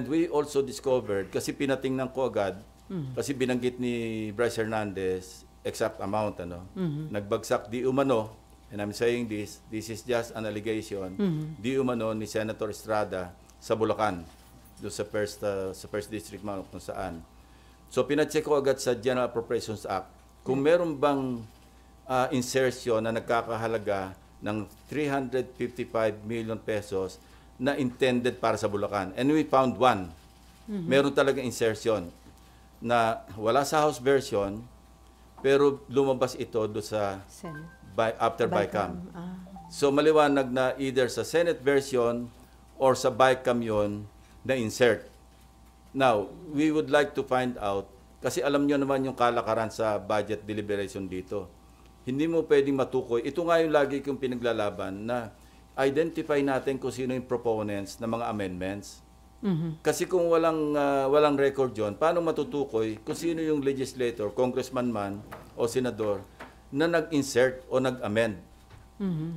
we also discovered, kasi pinatingnan ko agad, kasi binanggit ni Bryce Hernandez, exact amount, nagbagsak di umano, and I'm saying this is just an allegation, di umano ni Senator Estrada sa Bulacan, doon sa first district kung saan. So pinacheck ko agad sa General Appropriations Act, kung meron bang insertion na nagkakahalaga ng 355 million pesos na intended para sa Bulacan. And we found one. Meron talaga insertion na wala sa House version, pero lumabas ito do sa after BICAM. So maliwanag na either sa Senate version or sa BICAM yun na insert. Now, we would like to find out, kasi alam nyo naman yung kalakaran sa budget deliberation dito. Hindi mo pwedeng matukoy. Ito nga yung lagi kong pinaglalaban na identify natin kung sino yung proponents ng mga amendments. Kasi kung walang record yon, paano matutukoy kung sino yung legislator, congressman man o senador na nag-insert o nag-amend?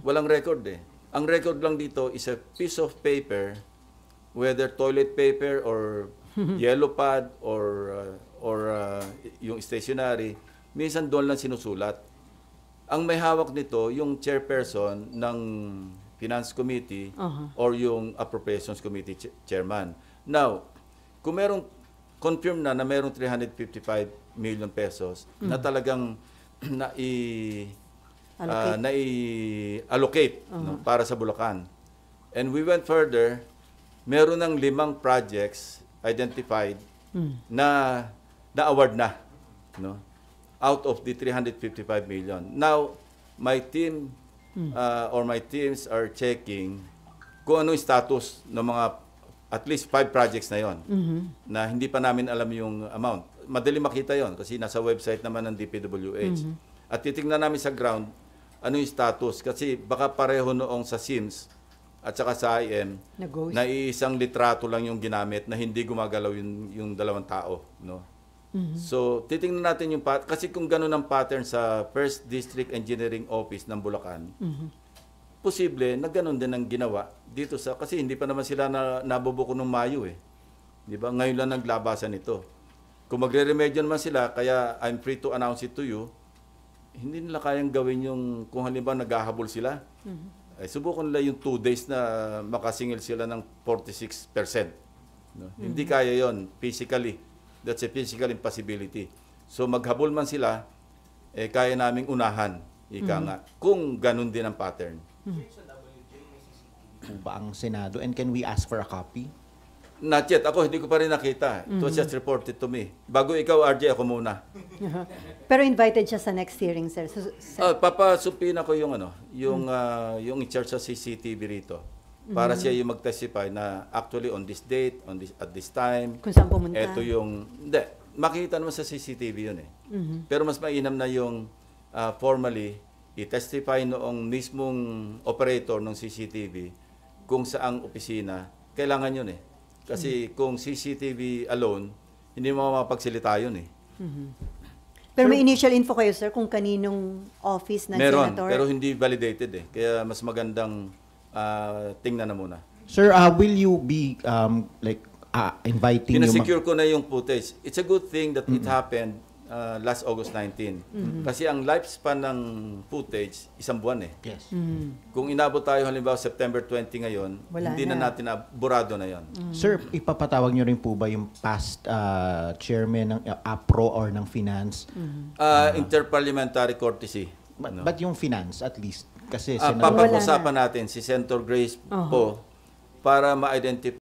Walang record eh. Ang record lang dito is a piece of paper, whether toilet paper or yellow pad or yung stationery, minsan doon lang sinusulat. Ang may hawak nito, yung chairperson ng Finance Committee or yung Appropriations Committee chairman. Now, kung merong confirm na merong 355 million pesos na talagang nai-allocate para sa Bulacan. And we went further, meron ng 5 projects identified na award na, out of the 355 million. Now, my team or my teams are checking kung ano yung status ng mga at least 5 projects na yon na hindi pa namin alam yung amount. Madali makita yon kasi nasa website naman ng DPWH. At titingnan namin sa ground ano yung status kasi baka pareho noong sa SIMS at saka sa IM na iisang litrato lang yung ginamit na hindi gumagalaw yung dalawang tao, So, titingnan natin yung kasi kung gano'n ang pattern sa First District Engineering Office ng Bulacan, posible na gano'n din ang ginawa dito kasi hindi pa naman sila nabubuko ng Mayo eh. Di ba? Ngayon lang naglabasan ito. Kung magre-remedyo naman sila, kaya I'm free to announce it to you, hindi nila kayang gawin yung, kung halimbawa naghahabol sila, ay subukan nila yung 2 days na makasingil sila ng 46%. Hindi kaya yon physically. That's a physical impossibility. So maghabol man sila, kaya naming unahan, nga, kung ganun din ang pattern. Ba ang Senado? And can we ask for a copy? Not yet. Ako, hindi ko pa rin nakita. It was just reported to me. Bago ikaw, RJ, ako muna. Pero invited siya sa next hearing, sir. Papasupin ako yung in charge sa CCTV rito. Para siya yung mag-testify na actually on this date, at this time. Kung saan pumunta. Ito yung, hindi, makikita naman sa CCTV yun eh. Pero mas mainam na yung formally, i-testify noong mismong operator ng CCTV kung saang opisina, kailangan yun eh. Kasi kung CCTV alone, hindi mo mapagsilita yun eh. Pero may initial info kayo, sir, kung kaninong office ng Meron, senator? pero hindi validated eh. Kaya mas magandang tingnan na muna. Sir, will you be inviting Pinasecure ko na yung footage. It's a good thing that it happened last August 19. Kasi ang lifespan ng footage, 1 buwan eh. Yes. Kung inabot tayo halimbawa September 20 ngayon, hindi na natin burado na yon. Sir, ipapatawag nyo rin po ba yung past chairman ng APRO or ng Finance? Interparliamentary courtesy. But yung Finance at least? Kasi Papag-usapan natin si Senator Grace po para ma-identify